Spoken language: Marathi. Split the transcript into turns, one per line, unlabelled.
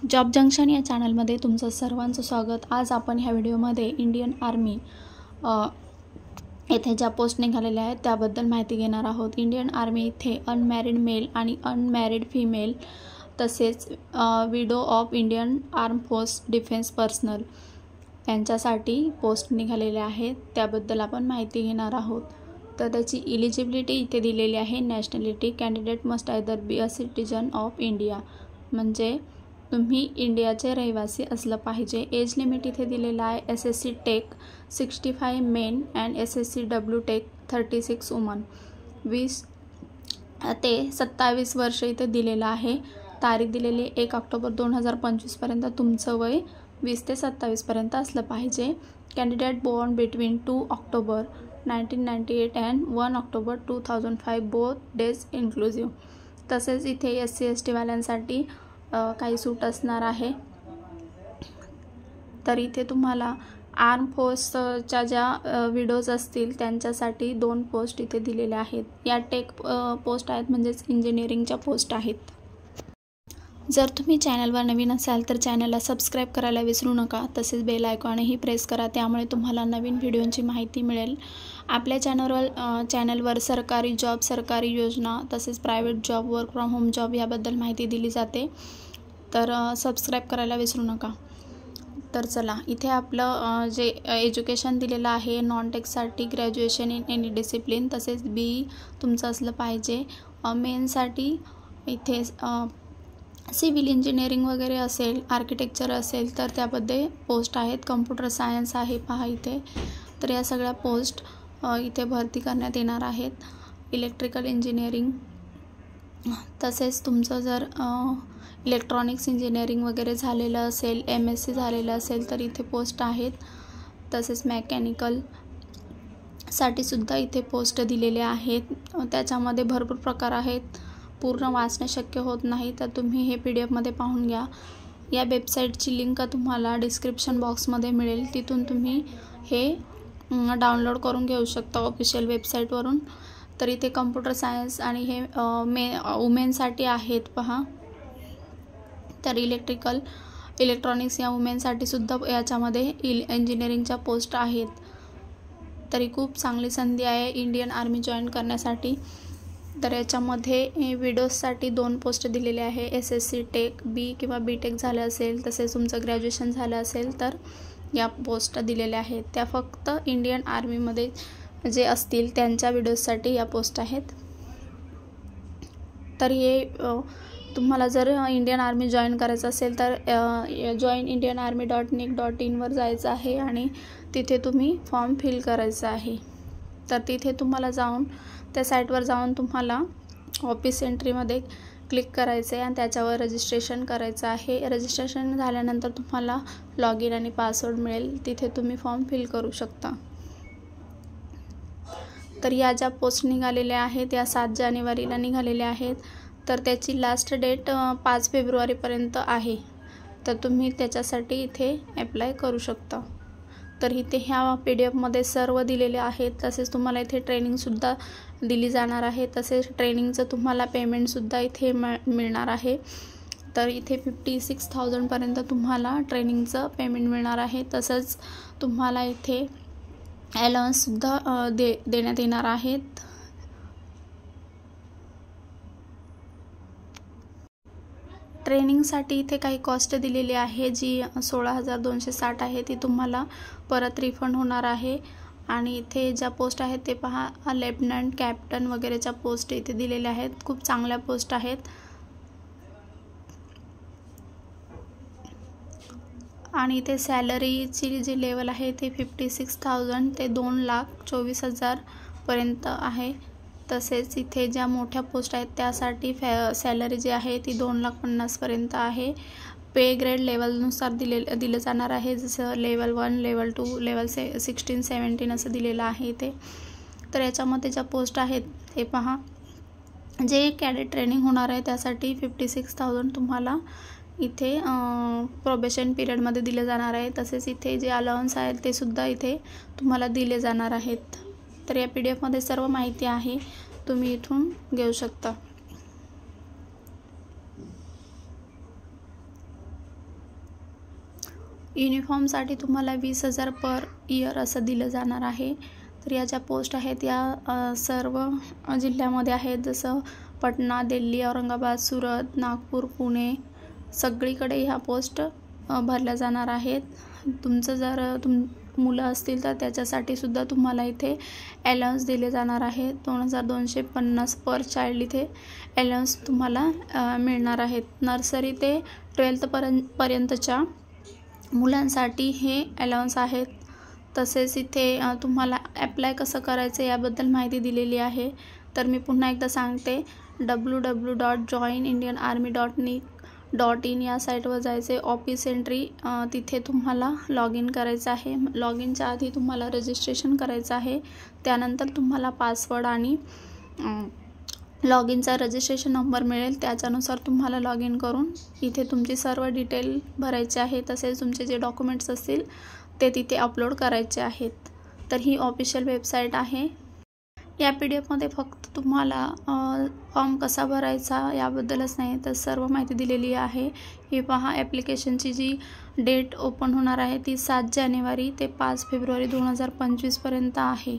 जॉब जंक्शन या चॅनलमध्ये तुमचं सर्वांचं स्वागत। आज आपण ह्या व्हिडिओमध्ये इंडियन आर्मी येथे ज्या पोस्ट निघालेल्या आहेत त्याबद्दल माहिती घेणार आहोत। इंडियन आर्मी इथे अनमॅरिड मेल आणि अनमॅरिड फिमेल तसेच widow of Indian arm force defence personnel यांच्यासाठी पोस्ट निघालेल्या आहेत, त्याबद्दल आपण माहिती घेणार आहोत। तर त्याची एलिजिबिलिटी इथे दिलेली आहे। Nationality candidate must either be a citizen of India, म्हणजे तुम्ही इंडियाचे रहिवासी असलं पाहिजे। एज लिमिट इथे दिलेला आहे SSC tech 65 men and SSC W tech 36 woman, 20 ते 27 वर्ष इथे दिलेलं आहे। तारीख दिलेली 1 ऑक्टोबर 2025 पर्यंत तुमचं वय 20 ते 27 पर्यंत असलं पाहिजे। Candidate born between 2 October 1998 and 1 October 2005 both days inclusive. तसेच इथे SC ST वाल्यांसाठी काही सूट असणार आहे। तर इथे तुम्हाला आर्म फोर्सच्या ज्या विडोज असतील त्यांच्यासाठी 2 पोस्ट इथे दिलेल्या आहेत। या टेक पोस्ट आहेत, म्हणजेच इंजिनिअरिंगच्या पोस्ट आहेत। जर तुम्ही चॅनलवर नवीन असाल तर चॅनलला सबस्क्राईब करायला विसरू नका। तसेच बेल आयकॉनही प्रेस करा, त्यामुळे तुम्हाला नवीन व्हिडिओंची माहिती मिळेल। आपल्या चॅनलवर सरकारी जॉब, सरकारी योजना तसेच private job, work from home job याबद्दल माहिती दिली जाते, तर सबस्क्राईब करायला विसरू नका। तर चला, इथे आपलं जे एज्युकेशन दिलेलं आहे नॉन टेकसाठी ग्रॅज्युएशन इन एनी डिसिप्लिन तसेच BE तुमचं असलं पाहिजे। मेनसाठी इथे सिव्हिल इंजिनिअरिंग वगैरे असेल, आर्किटेक्चर असेल तर त्यामध्ये पोस्ट आहेत। कम्प्युटर सायन्स आहे पहा इथे। तर या सगळ्या पोस्ट इथे भरती करण्यात येणार आहेत। इलेक्ट्रिकल इंजिनिअरिंग तसेच तुमचं जर इलेक्ट्रॉनिक्स इंजिनिअरिंग वगैरे झालेलं असेल, MSc झालेलं असेल तर इथे पोस्ट आहेत। तसेच मेकॅनिकल साठी सुद्धा इथे पोस्ट दिलेले आहेत। त्याच्यामध्ये भरपूर प्रकार आहेत, पूर्ण वाचणं शक्य होत नाही, तर तुम्ही हे PDF मध्ये पाहून घ्या। या वेबसाईटची लिंक तुम्हाला डिस्क्रिप्शन बॉक्समध्ये मिळेल, तिथून तुम्ही हे डाउनलोड करून घेऊ शकता ऑफिशियल वेबसाईटवरून। तर इथे कम्प्युटर सायन्स आणि हे वुमेनसाठी आहेत पहा। तर इलेक्ट्रॉनिक्स या वुमेनसाठी सुद्धा याच्यामध्ये इंजिनिअरिंगच्या पोस्ट आहेत। तरी खूप चांगली संधी आहे इंडियन आर्मी जॉईन करण्यासाठी। तर याच्यामध्ये विडोजसाठी 2 पोस्ट दिलेले आहे। SSC टेक B किंवा BTech झालं असेल, तसेच तुमचं ग्रॅज्युएशन झालं असेल तर या पोस्ट दिलेल्या आहेत। त्या फक्त इंडियन आर्मीमध्ये जे असतील त्यांच्या विडोजसाठी या पोस्ट आहेत। तर हे तुम्हाला जर इंडियन आर्मी जॉईन करायचं असेल तर joinindianarmy.nic.in वर जायचं आहे आणि तिथे तुम्ही फॉर्म फिल करायचा आहे। तर तिथे तुम्हाला जाऊन त्या साईटवर जाऊन तुम्हाला ऑफिस एंट्रीमध्ये क्लिक करायचं आहे आणि त्याच्यावर रजिस्ट्रेशन करायचं आहे। रजिस्ट्रेशन झाल्यानंतर तुम्हाला लॉग इन आणि पासवर्ड मिळेल, तिथे तुम्ही फॉर्म फिल करू शकता। तर या ज्या पोस्ट निघालेल्या आहेत या 7 जानेवारीला निघालेल्या आहेत। तर त्याची लास्ट डेट 5 फेब्रुवारीपर्यंत आहे, तर तुम्ही त्याच्यासाठी इथे अप्लाय करू शकता। तर इथे ह्या PDF मध्ये सर्व दिलेले आहेत। तसेच तुम्हाला इथे ट्रेनिंगसुद्धा दिली जाणार आहे, तसेच ट्रेनिंगचं तुम्हाला पेमेंटसुद्धा इथे मिळणार आहे। तर इथे 56,000 पर्यंत तुम्हाला ट्रेनिंगचं पेमेंट मिळणार आहे। तसंच तुम्हाला इथे अलाउन्ससुद्धा देण्यात येणार आहेत। ट्रेनिंगसाठी इथे काही कॉस्ट दिलेली आहे, जी 16,260 आहे, ती तुम्हाला परत रिफंड होणार आहे। आणि इथे ज्या पोस्ट आहेत ते पहा, लेफ्टनंट, कॅप्टन वगैरेच्या पोस्ट इथे दिलेल्या आहेत। खूप चांगल्या पोस्ट आहेत। आणि इथे सॅलरीची जी लेवल आहे ते 56,000 ते 2,24,000 पर्यंत आहे। तसेच इथे ज्या मोठ्या पोस्ट आहेत त्यासाठी सॅलरी जी आहे ती 2,50,000 पर्यंत आहे। पे ग्रेड लेवलनुसार दिलं जाणार आहे, जसं लेवल 1, लेवल 2, लेवल 16, 17 असं दिलेलं आहे इथे। तर याच्यामध्ये ज्या पोस्ट आहेत हे पहा, जे कॅडेट ट्रेनिंग होणार आहे त्यासाठी 56,000 तुम्हाला इथे प्रोबेशन पिरियडमध्ये दिले जाणार आहे। तसेच इथे जे अलाउन्स आहेत ते सुद्धा इथे तुम्हाला दिले जाणार आहेत। तर या PDF मध्ये सर्व माहिती आहे, तुम्ही इथून घेऊ शकता। युनिफॉर्मसाठी तुम्हाला 20,000 पर इयर असं दिलं जाणार आहे. तर या ज्या पोस्ट आहेत या सर्व जिल्ह्यामध्ये आहेत, जसं पटना, दिल्ली, औरंगाबाद, सुरत, नागपूर, पुणे सगळीकडे ह्या पोस्ट भरल्या जाणार आहेत. तुमचं जर मुलं असतील तर त्याच्यासाठी सुद्धा तुम्हाला इथे अलाउन्स दिले जाणार आहे. 2250 पर चाइल्ड इथे अलाउन्स तुम्हाला मिळणार आहेत. नर्सरी ते 12th पर्यंतच्या मुलांसाठी हे अलाउन्स आहेत. तसेच इथे तुम्हाला ॲप्लाय कसं करायचं याबद्दल माहिती दिलेली आहे. तर मी पुन्हा एकदा सांगते, www.joinindianarmy.in या साईटवर जायचे. ऑफिस एंट्री तिथे तुम्हाला लॉग इन करायचं आहे. लॉग इनच्या आधी तुम्हाला रजिस्ट्रेशन करायचं आहे. त्यानंतर तुम्हाला पासवर्ड आणि लॉग इनचा रजिस्ट्रेशन नंबर मिळेल. त्याच्यानुसार तुम्हाला लॉग इन करून इथे तुमची सर्व डिटेल भरायची आहे. तसेच तुमचे जे डॉक्युमेंट्स असतील ते तिथे अपलोड करायचे आहेत. तर ही ऑफिशियल वेबसाईट आहे. या PDF फक्त तुम्हाला फॉर्म कसा भरायचा याबद्दलच नाही तर सर्व माहिती दिलेली आहे. ही पहा, ॲप्लिकेशनची जी डेट ओपन होणार आहे ती 7 जानेवारी ते 5 फेब्रुवारी 2025 पर्यंत आहे.